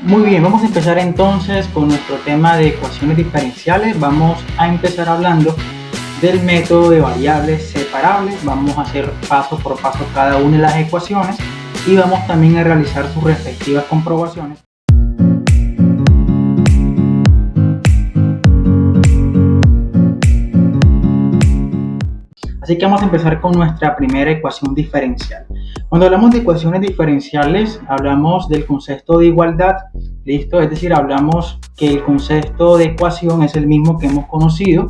Muy bien, vamos a empezar entonces con nuestro tema de ecuaciones diferenciales. Vamos a empezar hablando del método de variables separables. Vamos a hacer paso por paso cada una de las ecuaciones y vamos también a realizar sus respectivas comprobaciones. Así que vamos a empezar con nuestra primera ecuación diferencial. Cuando hablamos de ecuaciones diferenciales, hablamos del concepto de igualdad, ¿listo? Es decir, hablamos que el concepto de ecuación es el mismo que hemos conocido,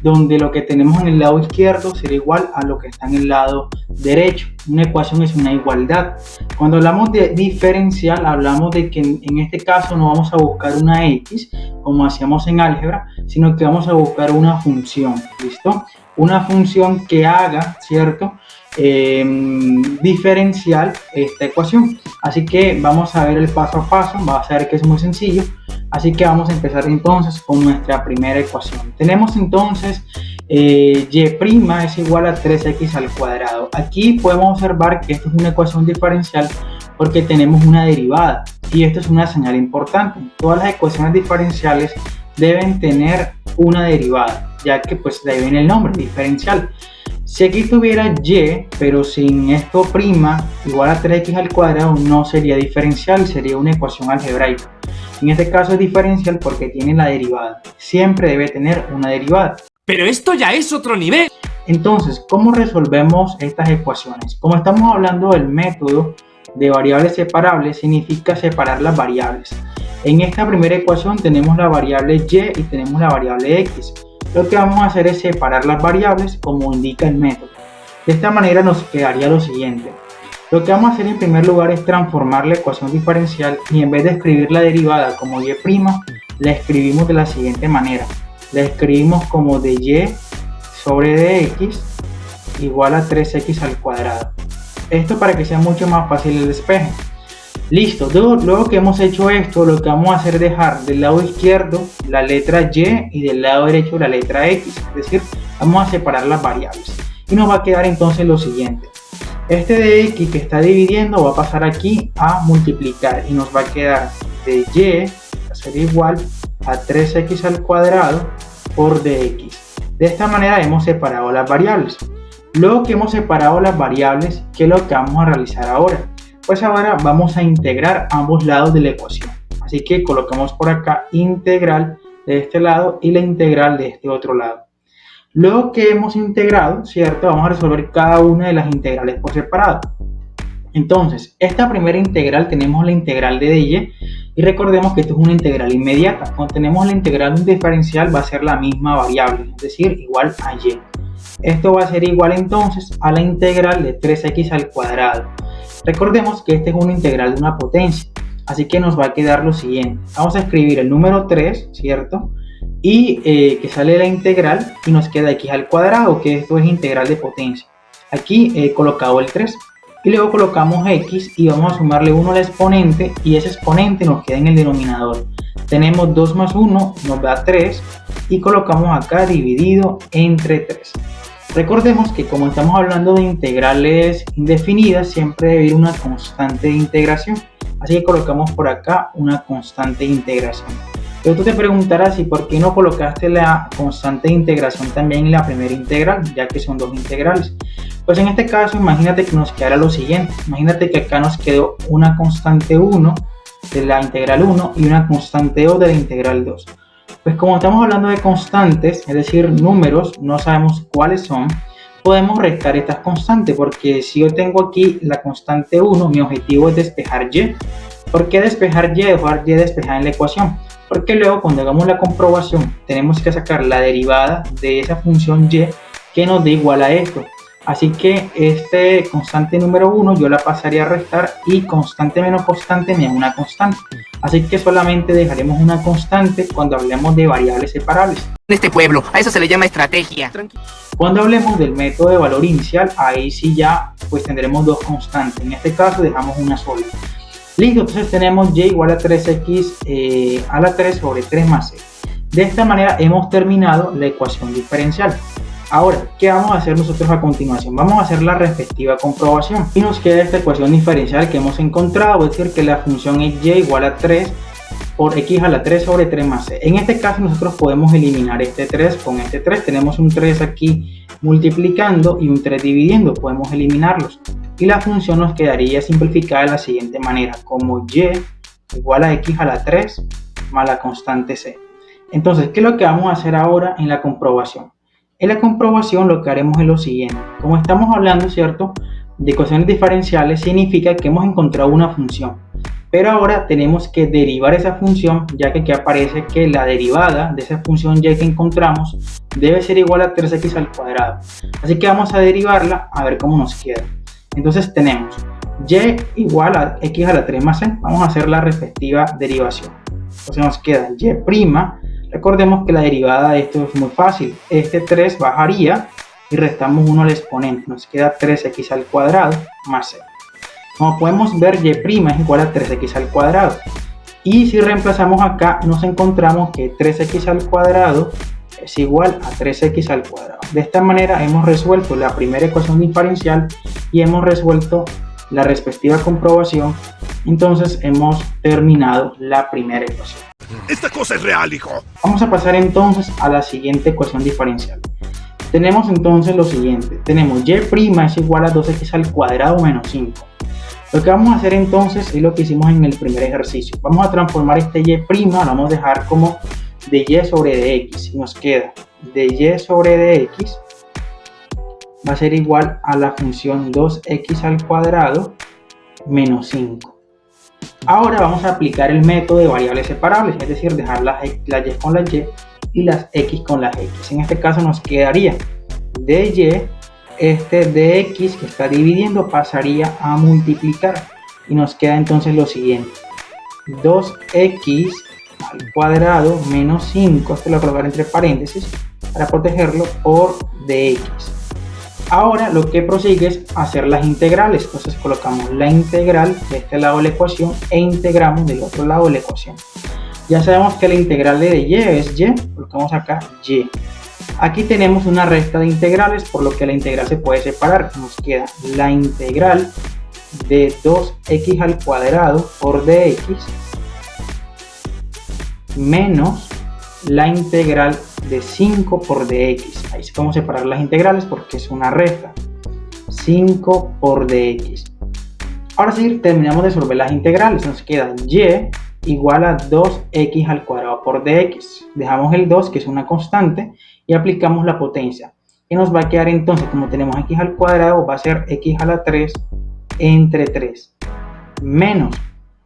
donde lo que tenemos en el lado izquierdo será igual a lo que está en el lado derecho. Una ecuación es una igualdad. Cuando hablamos de diferencial, hablamos de que en este caso no vamos a buscar una x, como hacíamos en álgebra, sino que vamos a buscar una función, ¿listo? Una función que haga, ¿cierto?, diferencial esta ecuación. Así que vamos a ver el paso a paso, vas a ver que es muy sencillo. Así que vamos a empezar entonces con nuestra primera ecuación. Tenemos entonces y' es igual a 3x al cuadrado. Aquí podemos observar que esto es una ecuación diferencial porque tenemos una derivada, y esto es una señal importante. Todas las ecuaciones diferenciales deben tener una derivada, ya que pues de ahí viene el nombre, diferencial. Si aquí tuviera y, pero sin esto prima igual a 3x al cuadrado, no sería diferencial, sería una ecuación algebraica. En este caso es diferencial porque tiene la derivada. Siempre debe tener una derivada. ¡Pero esto ya es otro nivel! Entonces, ¿cómo resolvemos estas ecuaciones? Como estamos hablando del método de variables separables, significa separar las variables. En esta primera ecuación tenemos la variable y y tenemos la variable x. Lo que vamos a hacer es separar las variables como indica el método. De esta manera nos quedaría lo siguiente. Lo que vamos a hacer en primer lugar es transformar la ecuación diferencial y en vez de escribir la derivada como y', la escribimos de la siguiente manera. La escribimos como de y sobre dx igual a 3x al cuadrado. Esto para que sea mucho más fácil el despeje. Listo, luego que hemos hecho esto, lo que vamos a hacer es dejar del lado izquierdo la letra y y del lado derecho la letra x, es decir, vamos a separar las variables y nos va a quedar entonces lo siguiente. Este de x que está dividiendo va a pasar aquí a multiplicar y nos va a quedar de y va a ser igual a 3x al cuadrado por dx. De esta manera hemos separado las variables. Luego que hemos separado las variables, ¿qué es lo que vamos a realizar ahora? Pues ahora vamos a integrar ambos lados de la ecuación. Así que colocamos por acá integral de este lado y la integral de este otro lado. Luego que hemos integrado, ¿cierto?, vamos a resolver cada una de las integrales por separado. Entonces, esta primera integral tenemos la integral de y recordemos que esto es una integral inmediata. Cuando tenemos la integral de un diferencial va a ser la misma variable, es decir, igual a y. Esto va a ser igual entonces a la integral de 3x al cuadrado. Recordemos que esta es una integral de una potencia, así que nos va a quedar lo siguiente. Vamos a escribir el número 3, ¿cierto? Y que sale la integral y nos queda x al cuadrado, que esto es integral de potencia. Aquí he colocado el 3 y luego colocamos x y vamos a sumarle 1 al exponente y ese exponente nos queda en el denominador. Tenemos 2 más 1 nos da 3 y colocamos acá dividido entre 3. Recordemos que como estamos hablando de integrales indefinidas, siempre debe haber una constante de integración. Así que colocamos por acá una constante de integración. Pero tú te preguntarás, ¿y por qué no colocaste la constante de integración también en la primera integral? Ya que son dos integrales. Pues en este caso, imagínate que nos quedara lo siguiente. Imagínate que acá nos quedó una constante 1 de la integral 1 y una constante 2 de la integral 2. Pues como estamos hablando de constantes, es decir, números, no sabemos cuáles son, podemos restar estas constantes, porque si yo tengo aquí la constante 1, mi objetivo es despejar y. ¿Por qué despejar y? Dejar y despejada en la ecuación. Porque luego cuando hagamos la comprobación tenemos que sacar la derivada de esa función y que nos dé igual a esto. Así que este constante número 1 yo la pasaría a restar y constante menos constante me da una constante. Así que solamente dejaremos una constante cuando hablemos de variables separables. En este pueblo, a eso se le llama estrategia. Cuando hablemos del método de valor inicial, ahí sí ya pues tendremos dos constantes. En este caso dejamos una sola. Listo, entonces tenemos y igual a 3x a la 3 sobre 3 más c. De esta manera hemos terminado la ecuación diferencial. Ahora, ¿qué vamos a hacer nosotros a continuación? Vamos a hacer la respectiva comprobación y nos queda esta ecuación diferencial que hemos encontrado, es decir, que la función y igual a 3 por x a la 3 sobre 3 más c. En este caso nosotros podemos eliminar este 3 con este 3. Tenemos un 3 aquí multiplicando y un 3 dividiendo. Podemos eliminarlos. Y la función nos quedaría simplificada de la siguiente manera. Como y igual a x a la 3 más la constante c. Entonces, ¿qué es lo que vamos a hacer ahora en la comprobación? En la comprobación lo que haremos es lo siguiente. Como estamos hablando, ¿cierto?, de ecuaciones diferenciales, significa que hemos encontrado una función. Pero ahora tenemos que derivar esa función, ya que aquí aparece que la derivada de esa función y que encontramos debe ser igual a 3x al cuadrado. Así que vamos a derivarla a ver cómo nos queda. Entonces tenemos y igual a x a la 3 más c. Vamos a hacer la respectiva derivación. Entonces nos queda y'. Recordemos que la derivada de esto es muy fácil. Este 3 bajaría y restamos 1 al exponente. Nos queda 3x al cuadrado más c. Como podemos ver, y' es igual a 3x al cuadrado. Y si reemplazamos acá, nos encontramos que 3x al cuadrado es igual a 3x al cuadrado. De esta manera hemos resuelto la primera ecuación diferencial y hemos resuelto la respectiva comprobación. Entonces hemos terminado la primera ecuación. Esta cosa es real, hijo. Vamos a pasar entonces a la siguiente ecuación diferencial. Tenemos entonces lo siguiente. Tenemos y' es igual a 2x al cuadrado menos 5. Lo que vamos a hacer entonces es lo que hicimos en el primer ejercicio. Vamos a transformar este y', lo vamos a dejar como de y sobre dx. Y nos queda de y sobre dx va a ser igual a la función 2x al cuadrado menos 5. Ahora vamos a aplicar el método de variables separables, es decir, dejar las y con las y las x con las x. En este caso nos quedaría de y, este dx que está dividiendo pasaría a multiplicar y nos queda entonces lo siguiente: 2x al cuadrado menos 5, esto lo voy a colocar entre paréntesis para protegerlo, por dx. Ahora lo que prosigue es hacer las integrales. Entonces colocamos la integral de este lado de la ecuación e integramos del otro lado de la ecuación. Ya sabemos que la integral de y es y, colocamos acá y. Aquí tenemos una resta de integrales, por lo que la integral se puede separar. Nos queda la integral de 2x al cuadrado por dx menos la integral de 5 por dx. Ahí sí podemos separar las integrales porque es una resta. 5 por dx. Ahora sí, terminamos de resolver las integrales. Nos queda y igual a 2x al cuadrado por dx. Dejamos el 2, que es una constante, y aplicamos la potencia. Y nos va a quedar entonces, como tenemos x al cuadrado, va a ser x a la 3 entre 3. Menos,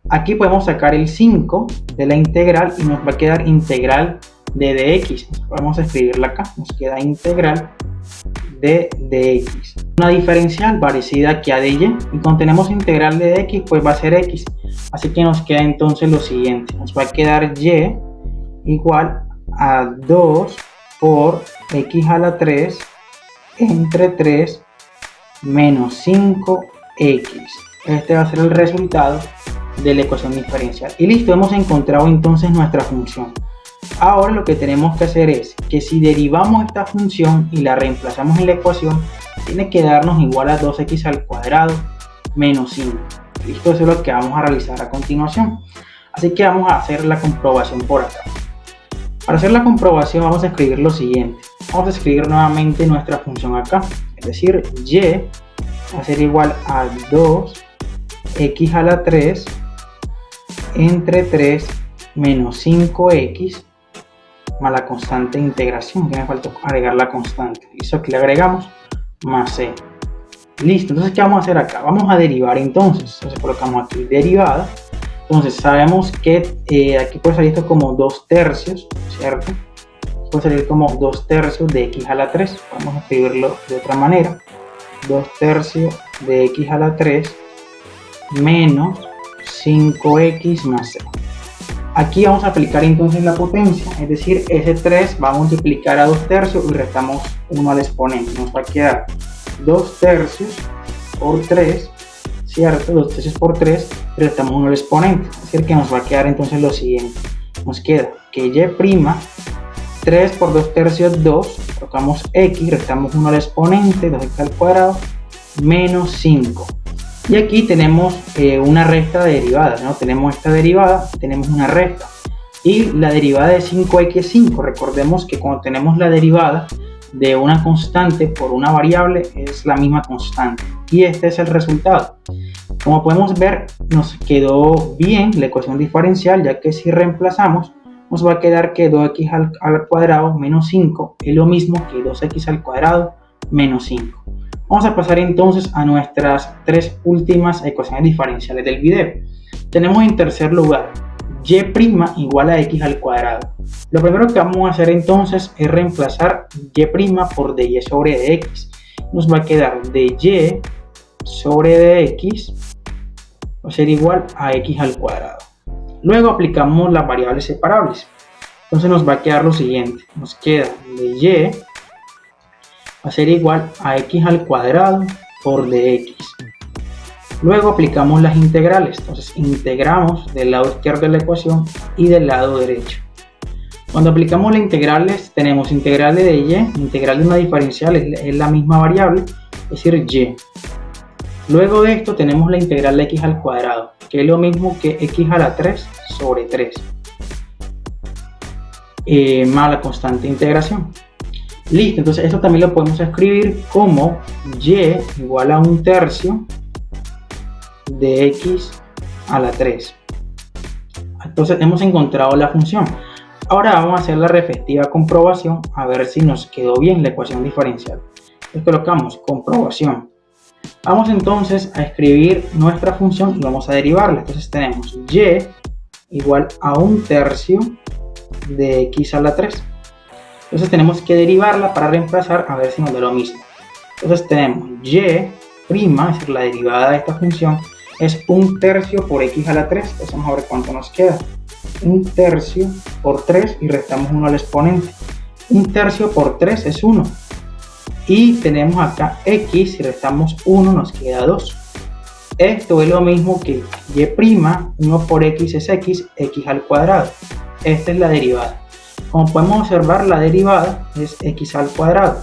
aquí podemos sacar el 5 de la integral y nos va a quedar integral de dx. Vamos a escribirla acá. Nos queda integral de dx. Una diferencial parecida aquí a de y. Y cuando tenemos integral de dx, pues va a ser x. Así que nos queda entonces lo siguiente. Nos va a quedar y igual a 2 por x a la 3 entre 3 menos 5x. Este va a ser el resultado de la ecuación diferencial. Y listo, hemos encontrado entonces nuestra función. Ahora lo que tenemos que hacer es que si derivamos esta función y la reemplazamos en la ecuación, tiene que darnos igual a 2x al cuadrado menos 5. Listo, eso es lo que vamos a realizar a continuación. Así que vamos a hacer la comprobación por acá. Para hacer la comprobación vamos a escribir lo siguiente. Vamos a escribir nuevamente nuestra función acá. Es decir, y va a ser igual a 2x a la 3 entre 3 menos 5x más la constante de integración, que me faltó agregar la constante. Eso que le agregamos más c. Listo, entonces ¿qué vamos a hacer acá? Vamos a derivar entonces. Entonces colocamos aquí derivada. Entonces sabemos que aquí puede salir esto como 2/3, ¿cierto? Puede salir como 2/3 de x a la 3. Vamos a escribirlo de otra manera. 2/3 de x a la 3 menos 5x más c. Aquí vamos a aplicar entonces la potencia, es decir, ese 3 va a multiplicar a 2/3 y restamos 1 al exponente. Nos va a quedar 2/3 por 3, ¿cierto? 2/3 por 3 y restamos 1 al exponente. Es decir, que nos va a quedar entonces lo siguiente. Nos queda que y', 3 por 2/3 2, colocamos x, restamos 1 al exponente, 2x al cuadrado, menos 5. Y aquí tenemos una resta de derivadas, ¿no? Tenemos esta derivada, tenemos una resta. y la derivada de 5x es 5. Recordemos que cuando tenemos la derivada de una constante por una variable es la misma constante, y este es el resultado. Como podemos ver, nos quedó bien la ecuación diferencial, ya que si reemplazamos nos va a quedar que 2x al cuadrado menos 5 es lo mismo que 2x al cuadrado menos 5. Vamos a pasar entonces a nuestras tres últimas ecuaciones diferenciales del video. Tenemos en tercer lugar y' igual a x al cuadrado. Lo primero que vamos a hacer entonces es reemplazar y' por dy sobre dx. Nos va a quedar dy sobre dx va a ser igual a x al cuadrado. Luego aplicamos las variables separables. Entonces nos va a quedar lo siguiente. Nos queda dy va a ser igual a x al cuadrado por dx. Luego aplicamos las integrales. Entonces integramos del lado izquierdo de la ecuación y del lado derecho. Cuando aplicamos las integrales, tenemos integral de y, integral de una diferencial es la misma variable, es decir, y. Luego de esto tenemos la integral de x al cuadrado, que es lo mismo que x a la 3 sobre 3, más la constante de integración. Listo, entonces esto también lo podemos escribir como y igual a 1/3 de x a la 3. Entonces hemos encontrado la función. Ahora vamos a hacer la respectiva comprobación a ver si nos quedó bien la ecuación diferencial. Entonces colocamos comprobación. Vamos entonces a escribir nuestra función y vamos a derivarla. Entonces tenemos y igual a 1/3 de x a la 3. Entonces tenemos que derivarla para reemplazar a ver si nos da lo mismo. Entonces tenemos y', es decir, la derivada de esta función, es 1/3 por x a la 3. Entonces vamos a ver cuánto nos queda. 1/3 por 3 y restamos 1 al exponente. 1/3 por 3 es 1. Y tenemos acá x, si restamos 1 nos queda 2. Esto es lo mismo que y', 1 por x es x, x al cuadrado. Esta es la derivada. Como podemos observar, la derivada es x al cuadrado,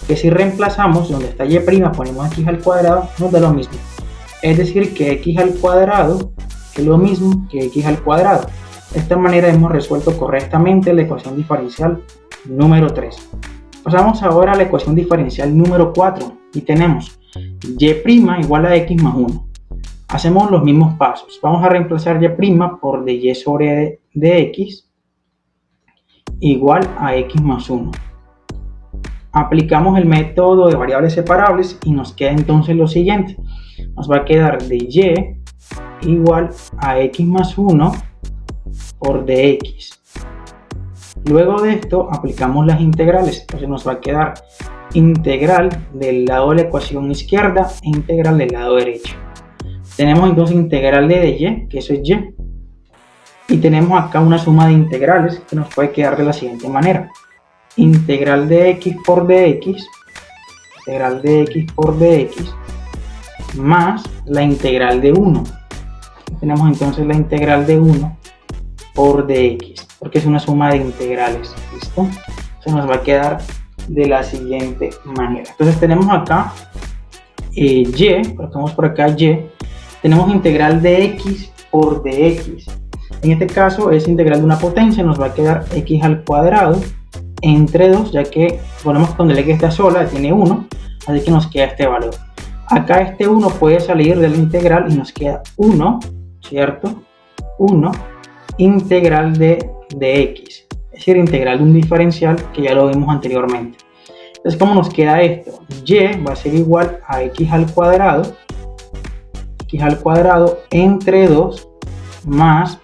que si reemplazamos donde está y', ponemos x al cuadrado, nos da lo mismo. Es decir, que x al cuadrado es lo mismo que x al cuadrado. De esta manera hemos resuelto correctamente la ecuación diferencial número 3. Pasamos ahora a la ecuación diferencial número 4 y tenemos y' igual a x más 1. Hacemos los mismos pasos. Vamos a reemplazar y' por dy sobre dx igual a x más 1. Aplicamos el método de variables separables y nos queda entonces lo siguiente. Nos va a quedar dy igual a x más 1 por dx. Luego de esto aplicamos las integrales. Entonces nos va a quedar integral del lado de la ecuación izquierda e integral del lado derecho. Tenemos entonces integral de dy, que eso es y. Y tenemos acá una suma de integrales que nos puede quedar de la siguiente manera. Integral de x por dx, integral de x por dx, más la integral de 1. Tenemos entonces la integral de 1 por dx, porque es una suma de integrales. ¿Listo? Se nos va a quedar de la siguiente manera. Entonces tenemos acá y, colocamos por acá y, tenemos integral de x por dx. En este caso es integral de una potencia, nos va a quedar x al cuadrado entre 2, ya que ponemos cuando el x está sola, tiene 1, así que nos queda este valor. Acá este 1 puede salir de la integral y nos queda 1, ¿cierto? 1 integral de x, es decir, integral de un diferencial que ya lo vimos anteriormente. Entonces, ¿cómo nos queda esto? Y va a ser igual a x al cuadrado entre 2 más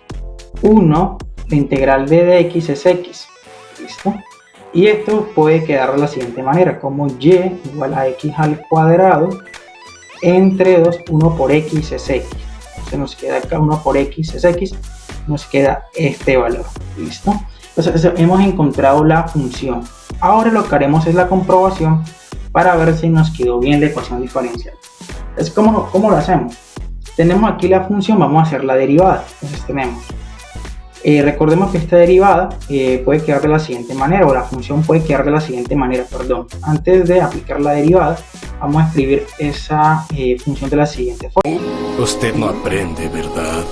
1, la integral de dx es x. ¿Listo? Y esto puede quedar de la siguiente manera, como y igual a x al cuadrado entre 2, 1 por x es x. Entonces nos queda acá 1 por x es x, nos queda este valor. ¿Listo? Entonces hemos encontrado la función. Ahora lo que haremos es la comprobación para ver si nos quedó bien la ecuación diferencial. Entonces, ¿cómo lo hacemos? Tenemos aquí la función, vamos a hacer la derivada. Entonces tenemos, recordemos que esta derivada puede quedar de la siguiente manera, o la función puede quedar de la siguiente manera, perdón. Antes de aplicar la derivada, vamos a escribir esa función de la siguiente forma. Usted no aprende, ¿verdad?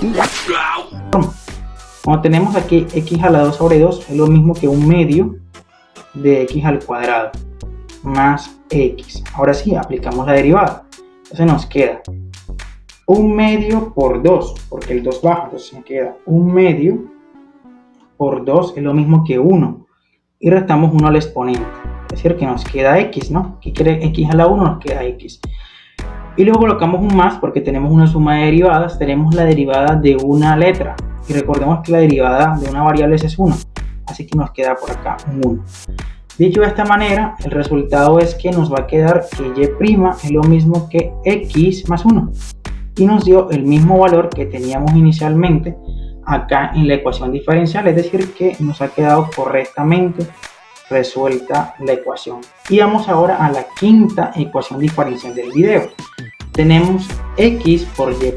Como tenemos aquí x a la 2 sobre 2 es lo mismo que un medio de x al cuadrado más x. Ahora sí, aplicamos la derivada. Entonces nos queda un medio por 2, porque el 2 baja, entonces me queda un medio por 2 es lo mismo que 1. Y restamos 1 al exponente. Es decir, que nos queda x, ¿no? Aquí quiere x a la 1, nos queda x. Y luego colocamos un más porque tenemos una suma de derivadas. Tenemos la derivada de una letra. Y recordemos que la derivada de una variable es 1. Así que nos queda por acá un 1. Dicho de esta manera, el resultado es que nos va a quedar que y' es lo mismo que x más 1. Y nos dio el mismo valor que teníamos inicialmente acá en la ecuación diferencial. Es decir, que nos ha quedado correctamente resuelta la ecuación. Y vamos ahora a la quinta ecuación diferencial del video. Tenemos x por y'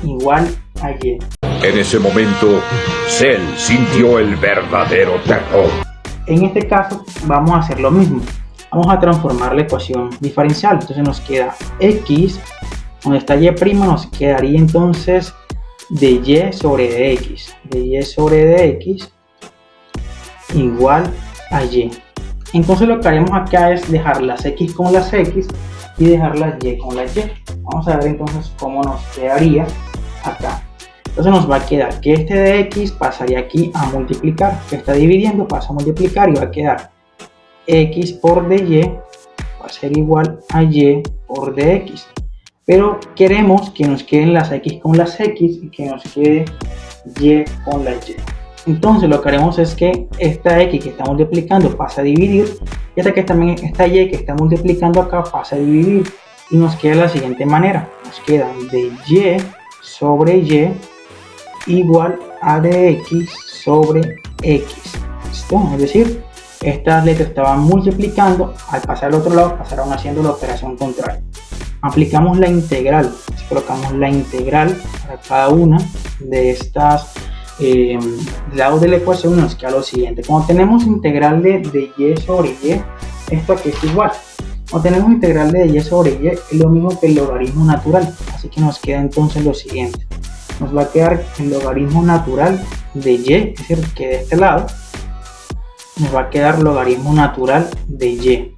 igual a y. En ese momento, Cell sintió el verdadero terror. En este caso vamos a hacer lo mismo. Vamos a transformar la ecuación diferencial. Entonces nos queda x, donde está y', nos quedaría entonces de y sobre dx. De y sobre dx igual a y. Entonces lo que haremos acá es dejar las x con las x y dejar las y con las y. Vamos a ver entonces cómo nos quedaría acá. Entonces nos va a quedar que este de x pasaría aquí a multiplicar, que está dividiendo, pasa a multiplicar y va a quedar x por dy va a ser igual a y por dx. Pero queremos que nos queden las x con las x y que nos quede y con la y. Entonces lo que haremos es que esta x que está multiplicando pasa a dividir y esta y que está multiplicando acá pasa a dividir y nos queda de la siguiente manera. Nos queda de y sobre y igual a dx sobre x. ¿Listo? Es decir, estas letras estaban multiplicando, al pasar al otro lado pasaron haciendo la operación contraria. Aplicamos la integral, colocamos la integral para cada una de estas lados de la ecuación y nos queda lo siguiente. Como tenemos integral de y sobre y, esto aquí es igual. Como tenemos integral de y sobre y, es lo mismo que el logaritmo natural, así que nos queda entonces lo siguiente. Nos va a quedar el logaritmo natural de y, es decir, que de este lado nos va a quedar logaritmo natural de y.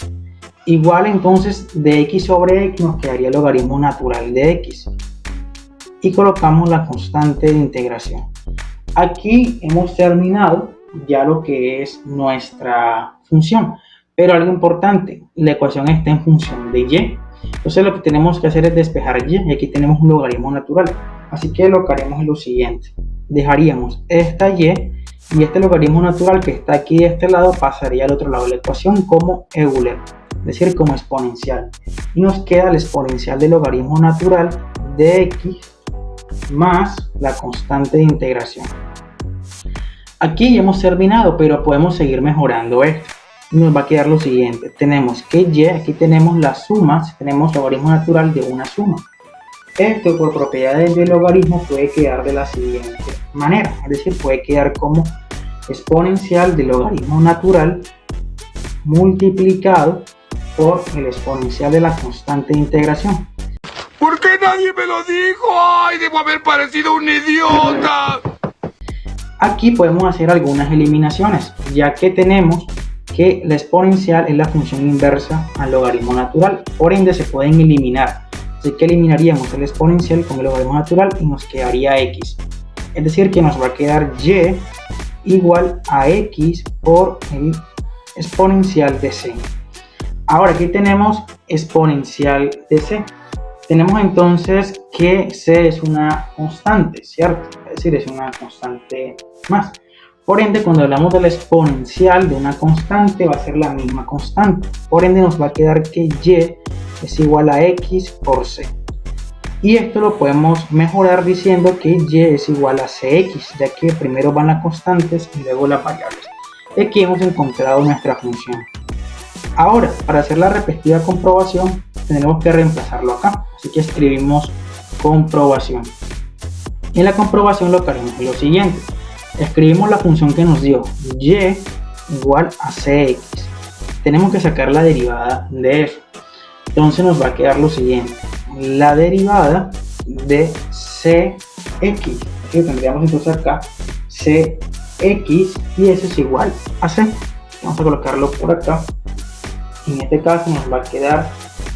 Igual entonces de x sobre x nos quedaría el logaritmo natural de x. Y colocamos la constante de integración. Aquí hemos terminado ya lo que es nuestra función. Pero algo importante, la ecuación está en función de y. Entonces lo que tenemos que hacer es despejar y aquí tenemos un logaritmo natural. Así que lo que haremos es lo siguiente. Dejaríamos esta y este logaritmo natural que está aquí de este lado pasaría al otro lado de la ecuación como Euler, es decir, como exponencial. Y nos queda el exponencial del logaritmo natural de x más la constante de integración. Aquí ya hemos terminado, pero podemos seguir mejorando esto. Y nos va a quedar lo siguiente. Tenemos que y, aquí tenemos las sumas, tenemos logaritmo natural de una suma. Esto por propiedades del logaritmo puede quedar de la siguiente manera, es decir, puede quedar como exponencial del logaritmo natural multiplicado por el exponencial de la constante de integración. ¿Por qué nadie me lo dijo? ¡Ay, debo haber parecido un idiota! Aquí podemos hacer algunas eliminaciones, ya que tenemos que la exponencial es la función inversa al logaritmo natural, por ende se pueden eliminar. Así que eliminaríamos el exponencial con el logaritmo natural y nos quedaría x. Es decir, que nos va a quedar y igual a x por el exponencial de c. Ahora aquí tenemos exponencial de c. Tenemos entonces que c es una constante, ¿cierto? Es decir, es una constante más. Por ende, cuando hablamos del exponencial de una constante, va a ser la misma constante. Por ende, nos va a quedar que y es igual a x por c. Y esto lo podemos mejorar diciendo que y es igual a cx, ya que primero van las constantes y luego las variables. Y aquí hemos encontrado nuestra función. Ahora, para hacer la respectiva comprobación, tenemos que reemplazarlo acá. Así que escribimos comprobación. En la comprobación lo que haremos es lo siguiente. Escribimos la función que nos dio, y igual a cx. Tenemos que sacar la derivada de eso. Entonces nos va a quedar lo siguiente. La derivada de cx. Que tendríamos entonces acá cx y eso es igual a c. Vamos a colocarlo por acá. En este caso nos va a quedar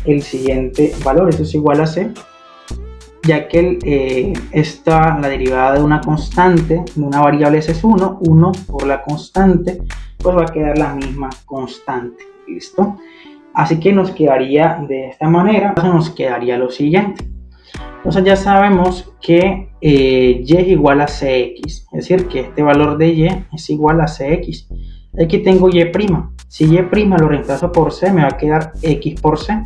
el siguiente valor, eso es igual a c, ya que la derivada de una constante, de una variable s es 1, 1 por la constante, pues va a quedar la misma constante. ¿Listo? Así que nos quedaría de esta manera, nos quedaría lo siguiente. Entonces ya sabemos que y es igual a cx, es decir, que este valor de y es igual a cx. Aquí tengo y'. Si y' lo reemplazo por c, me va a quedar x por c.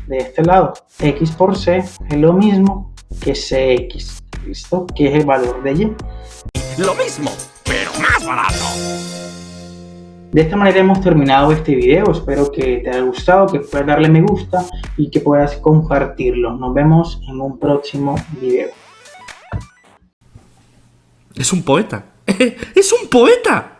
De este lado, x por c es lo mismo que cx. ¿Listo? Que es el valor de y. Lo mismo, pero más barato. De esta manera hemos terminado este video. Espero que te haya gustado, que puedas darle me gusta y que puedas compartirlo. Nos vemos en un próximo video. Es un poeta. ¡Es un poeta!